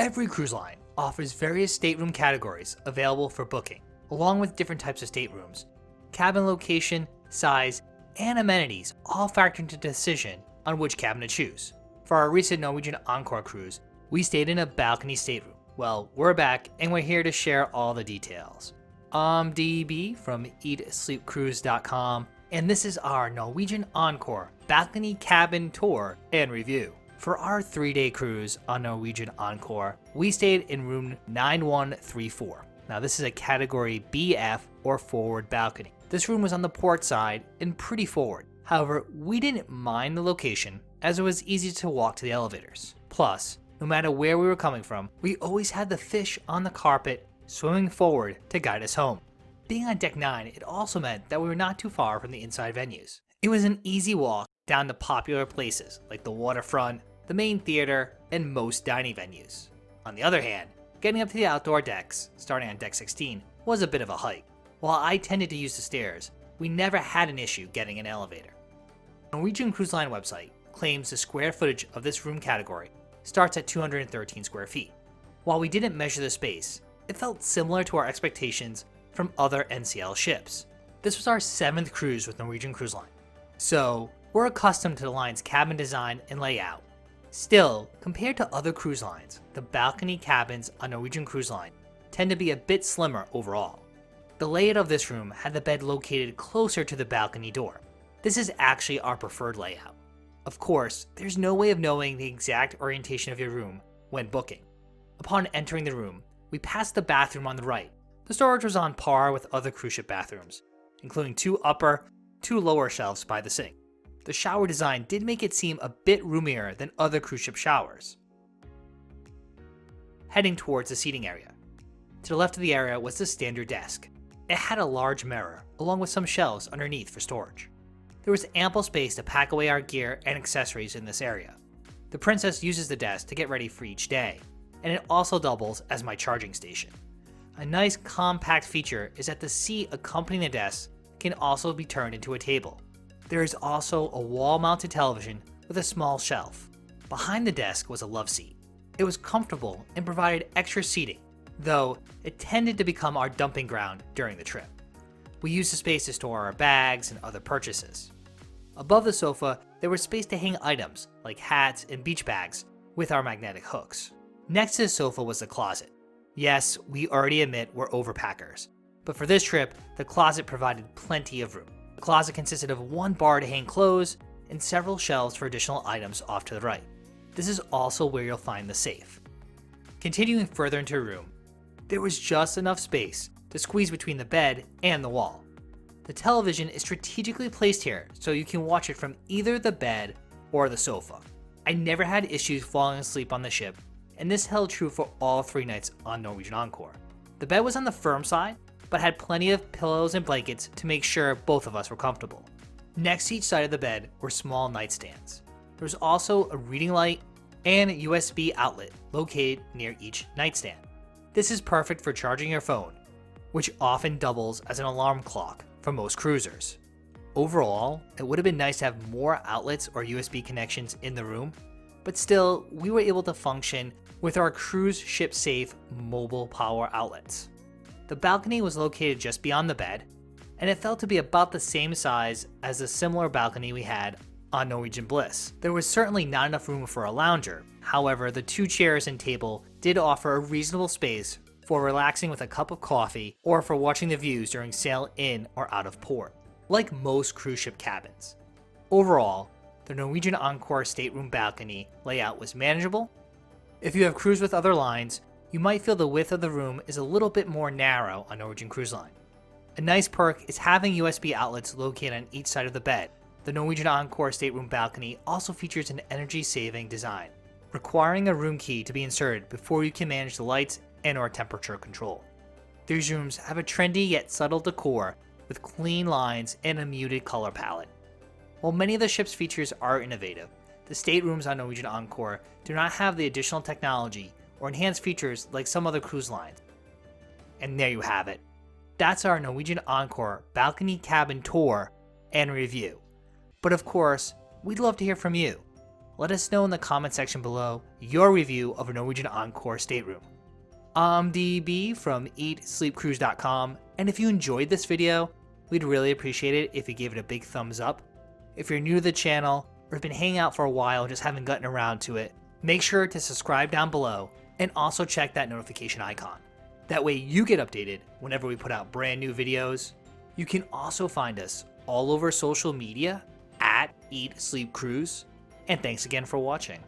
Every cruise line offers various stateroom categories available for booking, along with different types of staterooms. Cabin location, size, and amenities all factor into the decision on which cabin to choose. For our recent Norwegian Encore cruise, we stayed in a balcony stateroom. Well, we're back and we're here to share all the details. I'm DB from eatsleepcruise.com, and this is our Norwegian Encore balcony cabin tour and review. For our 3-day cruise on Norwegian Encore, we stayed in room 9134. Now this is a category BF or forward balcony. This room was on the port side and pretty forward. However, we didn't mind the location as it was easy to walk to the elevators. Plus, no matter where we were coming from, we always had the fish on the carpet swimming forward to guide us home. Being on deck 9, it also meant that we were not too far from the inside venues. It was an easy walk down to popular places like the waterfront, the main theater, and most dining venues. On the other hand, getting up to the outdoor decks, starting on deck 16, was a bit of a hike. While I tended to use the stairs, we never had an issue getting an elevator. The Norwegian Cruise Line website claims the square footage of this room category starts at 213 square feet. While we didn't measure the space, it felt similar to our expectations from other NCL ships. This was our 7th cruise with Norwegian Cruise Line, so we're accustomed to the line's cabin design and layout. Still, compared to other cruise lines, the balcony cabins on Norwegian Cruise Line tend to be a bit slimmer overall. The layout of this room had the bed located closer to the balcony door. This is actually our preferred layout. Of course, there's no way of knowing the exact orientation of your room when booking. Upon entering the room, we passed the bathroom on the right. The storage was on par with other cruise ship bathrooms, including 2 upper, 2 lower shelves by the sink. The shower design did make it seem a bit roomier than other cruise ship showers. Heading towards the seating area. To the left of the area was the standard desk. It had a large mirror, along with some shelves underneath for storage. There was ample space to pack away our gear and accessories in this area. The Princess uses the desk to get ready for each day, and it also doubles as my charging station. A nice compact feature is that the seat accompanying the desk can also be turned into a table. There is also a wall-mounted television with a small shelf. Behind the desk was a love seat. It was comfortable and provided extra seating, though it tended to become our dumping ground during the trip. We used the space to store our bags and other purchases. Above the sofa, there was space to hang items like hats and beach bags with our magnetic hooks. Next to the sofa was the closet. Yes, we already admit we're overpackers, but for this trip, the closet provided plenty of room. The closet consisted of 1 bar to hang clothes and several shelves for additional items off to the right. This is also where you'll find the safe. Continuing further into the room, there was just enough space to squeeze between the bed and the wall. The television is strategically placed here so you can watch it from either the bed or the sofa. I never had issues falling asleep on the ship, and this held true for all 3 nights on Norwegian Encore. The bed was on the firm side, but had plenty of pillows and blankets to make sure both of us were comfortable. Next to each side of the bed were small nightstands. There was also a reading light and a USB outlet located near each nightstand. This is perfect for charging your phone, which often doubles as an alarm clock for most cruisers. Overall, it would have been nice to have more outlets or USB connections in the room, but still, we were able to function with our cruise ship safe mobile power outlets. The balcony was located just beyond the bed, and it felt to be about the same size as the similar balcony we had on Norwegian Bliss. There was certainly not enough room for a lounger. However, the 2 chairs and table did offer a reasonable space for relaxing with a cup of coffee or for watching the views during sail in or out of port, like most cruise ship cabins. Overall, the Norwegian Encore stateroom balcony layout was manageable. If you have cruised with other lines, you might feel the width of the room is a little bit more narrow on Norwegian Cruise Line. A nice perk is having USB outlets located on each side of the bed. The Norwegian Encore stateroom balcony also features an energy-saving design, requiring a room key to be inserted before you can manage the lights and/or temperature control. These rooms have a trendy yet subtle decor with clean lines and a muted color palette. While many of the ship's features are innovative, the staterooms on Norwegian Encore do not have the additional technology or enhanced features like some other cruise lines. And there you have it. That's our Norwegian Encore balcony cabin tour and review. But of course, we'd love to hear from you. let us know in the comment section below your review of a Norwegian Encore stateroom. I'm DB from EatSleepCruise.com, and if you enjoyed this video, we'd really appreciate it if you gave it a big thumbs up. If you're new to the channel, or have been hanging out for a while and just haven't gotten around to it, make sure to subscribe down below and also check that notification icon. That way you get updated whenever we put out brand new videos. You can also find us all over social media at Eat Sleep Cruise, and thanks again for watching.